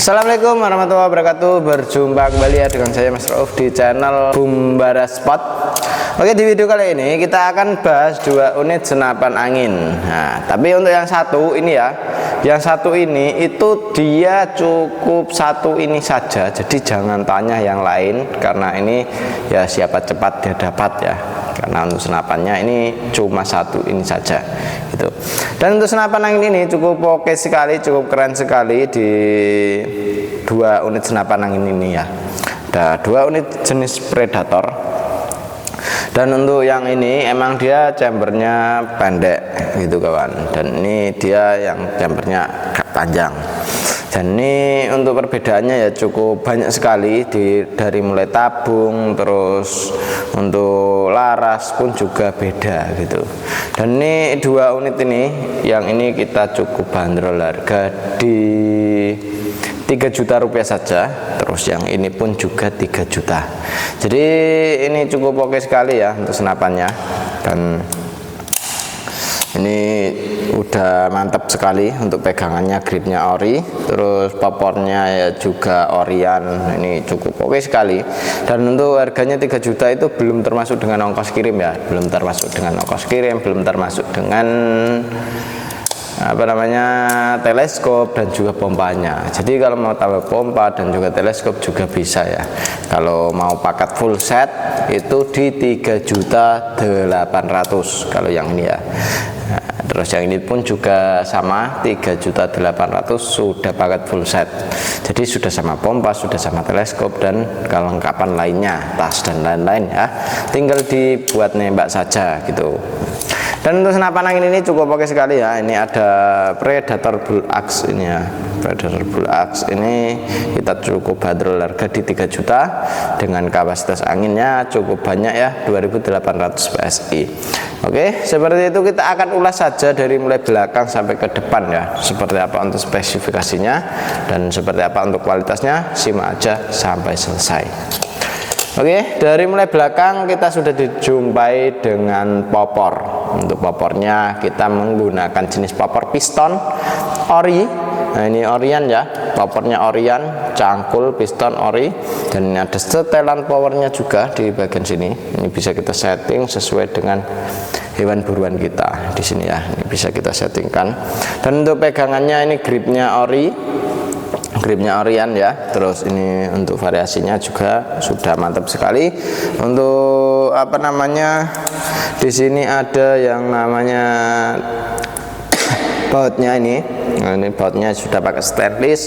Assalamualaikum warahmatullahi wabarakatuh. Berjumpa kembali ya dengan saya Mas Rauf di channel Bumbara Spot. Oke, di video kali ini kita akan bahas 2 unit senapan angin. Nah, tapi untuk yang satu ini ya, yang satu ini itu dia cukup satu ini saja. Jadi jangan tanya yang lain karena ini ya siapa cepat dia dapat ya. Karena untuk senapannya ini cuma satu ini saja gitu. Dan untuk senapan angin ini cukup oke sekali, cukup keren sekali di 2 unit senapan angin ini ya. Ada 2 unit jenis Predator. Dan untuk yang ini emang dia chambernya pendek gitu kawan. Dan ini dia yang chambernya agak panjang. Dan ini untuk perbedaannya ya cukup banyak sekali dari mulai tabung, terus untuk laras pun juga beda gitu. Dan ini 2 unit ini, yang ini kita cukup bandrol harga di 3 juta rupiah saja. Terus yang ini pun juga 3 juta. Jadi ini cukup oke sekali ya untuk senapannya. Dan ini udah mantap sekali untuk pegangannya, gripnya ori, terus popornya ya juga Orion. Ini cukup oke sekali. Dan untuk harganya 3 juta itu belum termasuk dengan ongkos kirim ya, belum termasuk dengan ongkos kirim, belum termasuk dengan teleskop dan juga pompanya. Jadi kalau mau tambah pompa dan juga teleskop juga bisa ya. Kalau mau paket full set itu di 3.800.000 kalau yang ini ya. Nah, terus yang ini pun juga sama 3.800.000 sudah paket full set. Jadi sudah sama pompa, sudah sama teleskop dan kelengkapan lainnya, tas dan lain-lain ya. Tinggal dibuat nembak saja gitu. Dan untuk senapan angin ini cukup oke sekali ya. Ini ada Predator Bull Axe ini ya. Predator Bull Axe ini kita cukup bandrol harga di 3 juta dengan kapasitas anginnya cukup banyak ya, 2800 PSI. Oke, seperti itu kita akan ulas saja dari mulai belakang sampai ke depan ya. Seperti apa untuk spesifikasinya dan seperti apa untuk kualitasnya, simak aja sampai selesai. Oke, dari mulai belakang kita sudah dijumpai dengan popor. Untuk popornya kita menggunakan jenis popor piston ori. Nah, ini Orion ya, popornya Orion, cangkul piston ori. Dan ini ada setelan powernya juga di bagian sini. Ini bisa kita setting sesuai dengan hewan buruan kita di sini ya. Ini bisa kita settingkan. Dan untuk pegangannya ini gripnya ori. Gripnya Orion ya. Terus ini untuk variasinya juga sudah mantap sekali. Untuk di sini ada yang namanya bautnya ini. Nah, ini bautnya sudah pakai stainless,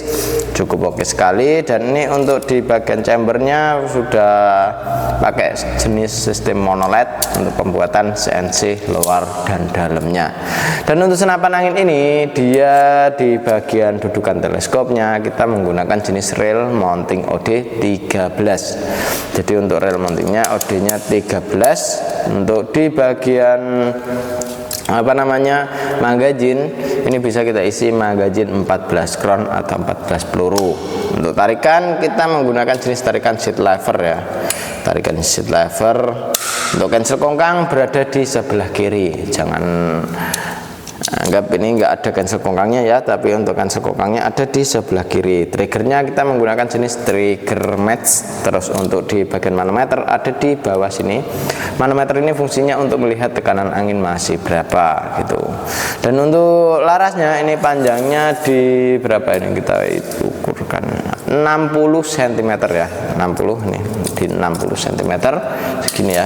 cukup oke sekali. Dan ini untuk di bagian chambernya sudah pakai jenis sistem monoled untuk pembuatan CNC luar dan dalamnya. Dan untuk senapan angin ini dia di bagian dudukan teleskopnya kita menggunakan jenis rail mounting OD 13. Jadi untuk rail mountingnya OD nya 13. Untuk di bagian magazin ini bisa kita isi magazin 14 crown atau 14 peluru. Untuk tarikan kita menggunakan jenis tarikan seat lever ya, tarikan seat lever. Untuk cancel kongkang berada di sebelah kiri, jangan anggap ini enggak ada cancel kongkangnya ya, tapi untuk cancel kongkangnya ada di sebelah kiri. Triggernya kita menggunakan jenis trigger match. Terus untuk di bagian manometer ada di bawah sini. Manometer ini fungsinya untuk melihat tekanan angin masih berapa gitu. Dan untuk larasnya ini panjangnya di berapa ini, kita ukurkan 60 cm ya, 60 nih di 60 cm segini ya.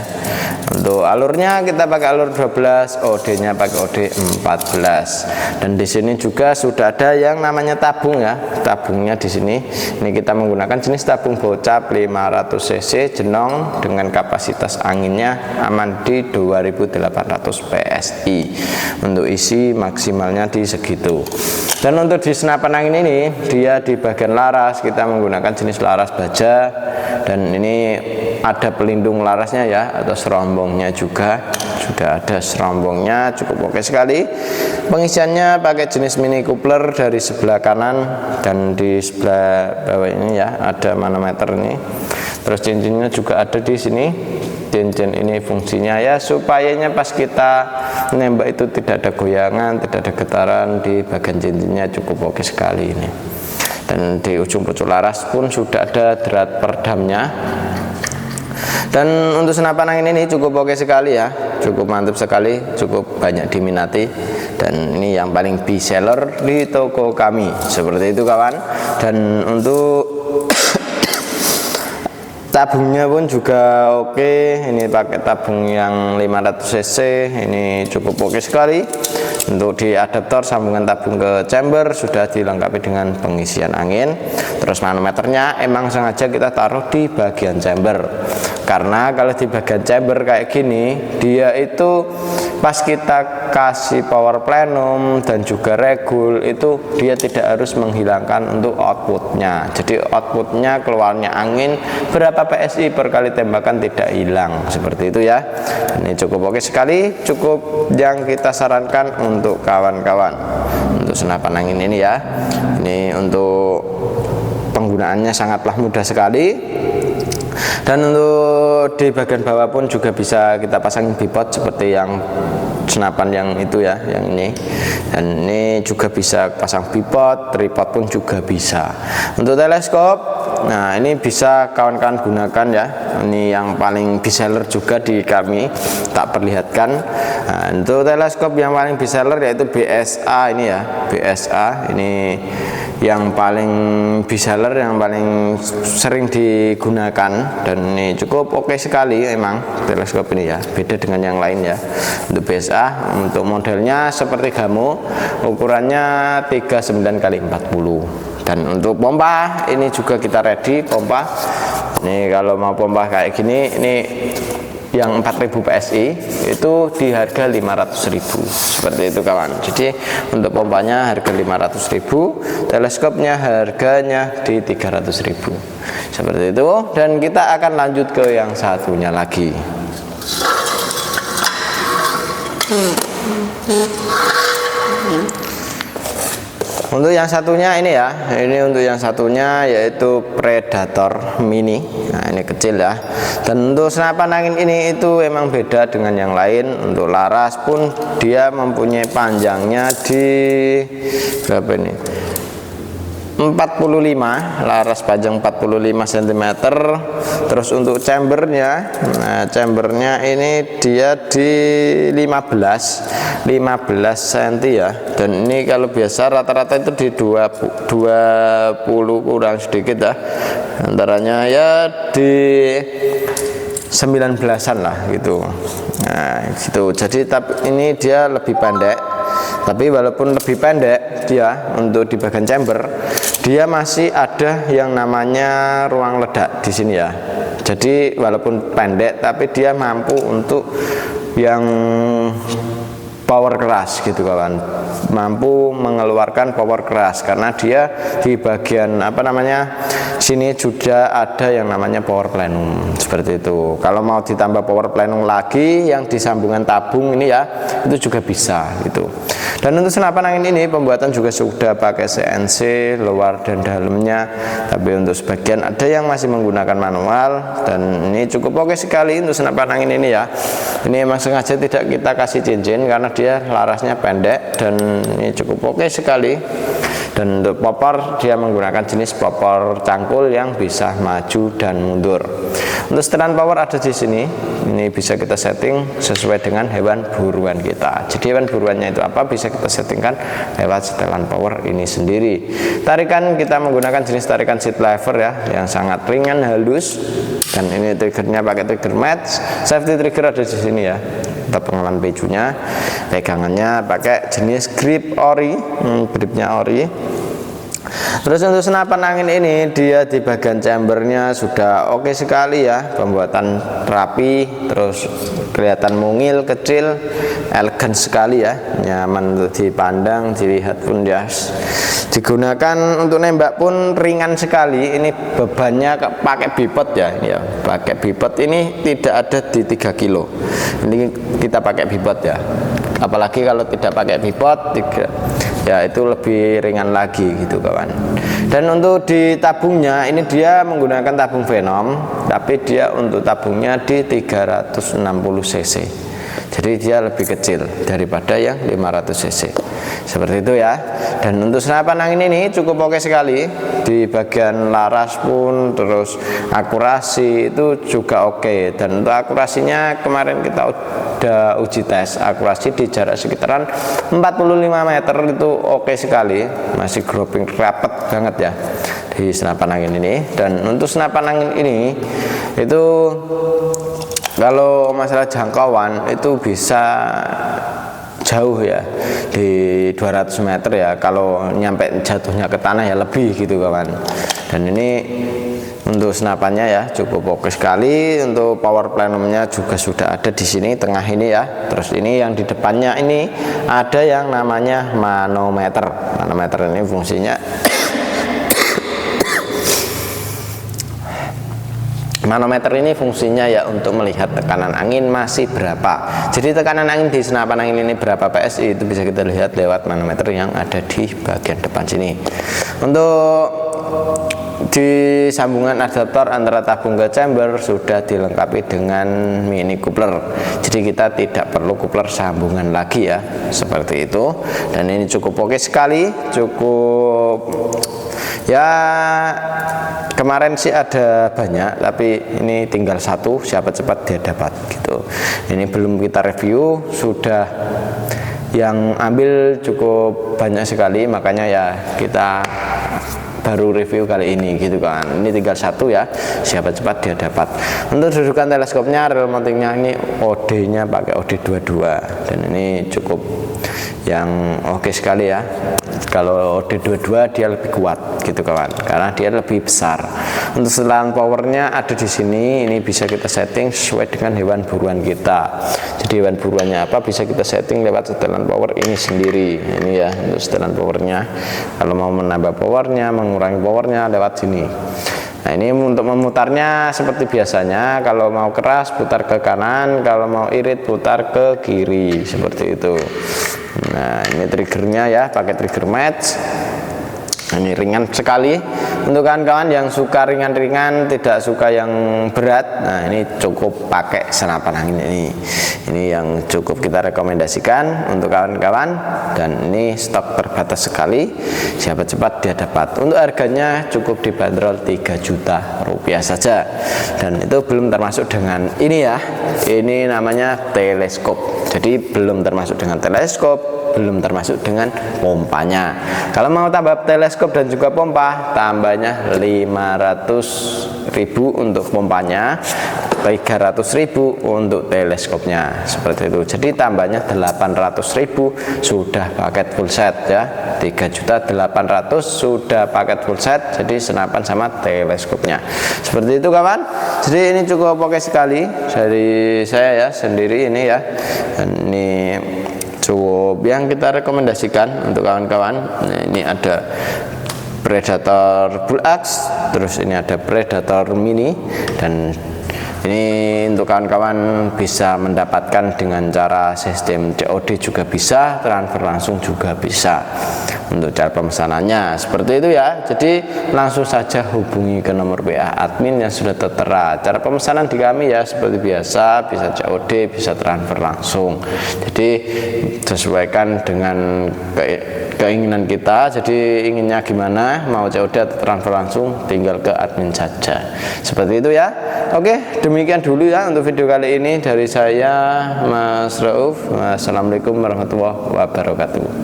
Untuk alurnya kita pakai alur 12, OD-nya pakai OD 14. Dan di sini juga sudah ada yang namanya tabung ya. Tabungnya di sini. Ini kita menggunakan jenis tabung bocap 500 cc jenong dengan kapasitas anginnya aman di 2800 PSI. Untuk isi maksimalnya di segitu. Dan untuk di senapan angin ini dia di bagian laras kita menggunakan jenis laras baja. Dan ini ada pelindung larasnya ya, atau serombongnya juga sudah ada serombongnya, cukup oke sekali. Pengisiannya pakai jenis mini coupler dari sebelah kanan dan di sebelah bawah ini ya ada manometer ini. Terus cincinnya juga ada di sini. Cincin ini fungsinya ya supayanya pas kita nembak itu tidak ada goyangan, tidak ada getaran di bagian cincinnya, cukup oke sekali ini. dan di ujung pucuk laras pun sudah ada drat peredamnya. Dan untuk senapan angin ini cukup oke sekali ya, cukup mantap sekali, cukup banyak diminati, dan ini yang paling best seller di toko kami, seperti itu kawan. Dan untuk tabungnya pun juga oke, ini pakai tabung yang 500 cc, ini cukup oke sekali. Untuk di adaptor sambungan tabung ke chamber sudah dilengkapi dengan pengisian angin. Terus manometernya emang sengaja kita taruh di bagian chamber, karena kalau di bagian chamber kayak gini, dia itu pas kita kasih power plenum dan juga regul itu dia tidak harus menghilangkan untuk outputnya. Jadi outputnya keluarnya angin berapa PSI per kali tembakan tidak hilang, seperti itu ya. Ini cukup oke sekali, cukup yang kita sarankan untuk kawan-kawan untuk senapan angin ini ya. Ini untuk penggunaannya sangatlah mudah sekali. Dan untuk di bagian bawah pun juga bisa kita pasang bipod seperti yang senapan yang itu ya, yang ini. Dan ini juga bisa pasang bipod, tripod pun juga bisa. Untuk teleskop, nah ini bisa kawan-kawan gunakan ya. Ini yang paling best seller juga di kami, tak perlihatkan. Nah, untuk teleskop yang paling best seller yaitu BSA ini ya, BSA ini yang paling best seller, yang paling sering digunakan, dan ini cukup oke sekali emang teleskop ini ya, beda dengan yang lain ya. Untuk BSA, untuk modelnya seperti Gamo, ukurannya 39x40. Dan untuk pompa ini juga kita ready pompa. Ini kalau mau pompa kayak gini, ini yang 4000 PSI itu di harga 500.000, seperti itu kawan. Jadi untuk pompanya harga 500.000, teleskopnya harganya di 300.000, seperti itu. Dan kita akan lanjut ke yang satunya lagi. Untuk yang satunya ini ya, ini untuk yang satunya yaitu Predator Mini. Nah ini kecil ya. Dan untuk senapan angin ini itu emang beda dengan yang lain. Untuk laras pun dia mempunyai panjangnya di berapa ini? 45, laras panjang 45 cm. Terus untuk chambernya, nah chambernya ini dia di 15 cm ya. Dan ini kalau biasa rata-rata itu di 20 kurang sedikit ya, antaranya ya di 19-an lah gitu. Nah gitu. Jadi ini dia lebih pendek, tapi walaupun lebih pendek dia untuk di bagian chamber, dia masih ada yang namanya ruang ledak di sini ya. Jadi walaupun pendek tapi dia mampu untuk yang power keras gitu kawan, mampu mengeluarkan power keras, karena dia di bagian apa namanya sini sudah ada yang namanya power plenum, seperti itu. Kalau mau ditambah power plenum lagi yang di sambungan tabung ini ya, itu juga bisa gitu. Dan untuk senapan angin ini pembuatan juga sudah pakai CNC luar dan dalamnya, tapi untuk sebagian ada yang masih menggunakan manual. Dan ini cukup oke sekali untuk senapan angin ini ya. Ini emang sengaja tidak kita kasih cincin karena dia larasnya pendek, dan ini cukup oke sekali. Dan untuk popor dia menggunakan jenis popor cangkul yang bisa maju dan mundur. Untuk setelan power ada di sini. Ini bisa kita setting sesuai dengan hewan buruan kita. Jadi hewan buruannya itu apa bisa kita settingkan lewat setelan power ini sendiri. Tarikan kita menggunakan jenis tarikan seat lever ya, yang sangat ringan halus. Dan ini triggernya pakai trigger match. Safety trigger ada di sini ya, untuk pengaman pejunya. Pegangannya pakai jenis grip ori, gripnya ori. Terus untuk senapan angin ini dia di bagian chambernya sudah oke sekali ya, pembuatan rapi, terus kelihatan mungil, kecil, elegan sekali ya, nyaman untuk dipandang, dilihat pun ya. Digunakan untuk nembak pun ringan sekali. Ini bebannya pakai bipod ya, pakai bipod ini tidak ada di 3 kilo. Ini kita pakai bipod ya. Apalagi kalau tidak pakai bipod, ya itu lebih ringan lagi gitu kawan. Dan untuk di tabungnya ini dia menggunakan tabung Venom, tapi dia untuk tabungnya di 360 cc. jadi dia lebih kecil daripada yang 500 cc seperti itu ya. Dan untuk senapan angin ini cukup oke sekali, di bagian laras pun, terus akurasi itu juga oke. Dan untuk akurasinya kemarin kita udah uji tes akurasi di jarak sekitaran 45 meter, itu oke sekali, masih grouping rapet banget ya di senapan angin ini. Dan untuk senapan angin ini itu kalau masalah jangkauan itu bisa jauh ya, di 200 meter ya, kalau nyampe jatuhnya ke tanah ya lebih gitu kawan. Dan ini untuk senapannya ya cukup oke sekali. Untuk power plenumnya juga sudah ada di sini tengah ini ya. Terus ini yang di depannya ini ada yang namanya manometer. Manometer ini fungsinya manometer ini fungsinya ya untuk melihat tekanan angin masih berapa. Jadi tekanan angin di senapan angin ini berapa PSI itu bisa kita lihat lewat manometer yang ada di bagian depan sini. Untuk di sambungan adaptor antara tabung ke chamber sudah dilengkapi dengan mini coupler. Jadi kita tidak perlu coupler sambungan lagi ya, seperti itu. Dan ini cukup oke sekali, cukup ya. Kemarin sih ada banyak, tapi ini tinggal satu, siapa cepat dia dapat gitu. Ini belum kita review, sudah yang ambil cukup banyak sekali, makanya ya kita baru review kali ini gitu kan. Ini tinggal satu ya, siapa cepat dia dapat. Untuk dudukan teleskopnya, rel mountingnya ini OD nya pakai OD 22, dan ini cukup yang oke sekali ya. Kalau OD 22 dia lebih kuat gitu kawan, karena dia lebih besar. Untuk setelan powernya ada di sini, ini bisa kita setting sesuai dengan hewan buruan kita. Jadi hewan buruannya apa bisa kita setting lewat setelan power ini sendiri. Ini ya untuk setelan powernya, kalau mau menambah powernya, mengurangi powernya lewat sini. Nah ini untuk memutarnya seperti biasanya, kalau mau keras putar ke kanan, kalau mau irit putar ke kiri, seperti itu. Nah ini triggernya ya, pakai trigger match. Ini ringan sekali untuk kawan-kawan yang suka ringan-ringan, tidak suka yang berat. Nah ini cukup pakai senapan angin ini. Ini yang cukup kita rekomendasikan untuk kawan-kawan, dan ini stok terbatas sekali, siapa cepat dia dapat. Untuk harganya cukup dibanderol 3 juta rupiah saja, dan itu belum termasuk dengan ini ya, ini namanya teleskop. Jadi belum termasuk dengan teleskop, belum termasuk dengan pompanya. Kalau mau tambah teleskop dan juga pompa, tambahnya 500.000 untuk pompanya, 300.000 untuk teleskopnya, seperti itu. Jadi tambahnya 800.000 sudah paket full set ya, 3.800.000 sudah paket full set, jadi senapan sama teleskopnya, seperti itu kawan. Jadi ini cukup oke sekali dari saya ya sendiri ini ya, dan ini cukup yang kita rekomendasikan untuk kawan-kawan. Nah, ini ada Predator Bull Axe, terus ini ada Predator Mini, dan ini untuk kawan-kawan bisa mendapatkan dengan cara sistem COD juga bisa, transfer langsung juga bisa. Untuk cara pemesanannya seperti itu ya. Jadi langsung saja hubungi ke nomor WA admin yang sudah tertera. Cara pemesanan di kami ya seperti biasa, bisa COD, bisa transfer langsung. Jadi sesuaikan dengan keinginan kita. Jadi inginnya gimana, mau COD atau transfer langsung, tinggal ke admin saja. Seperti itu ya. Oke, demikian dulu ya untuk video kali ini dari saya Mas Rauf. Wassalamualaikum warahmatullahi wabarakatuh.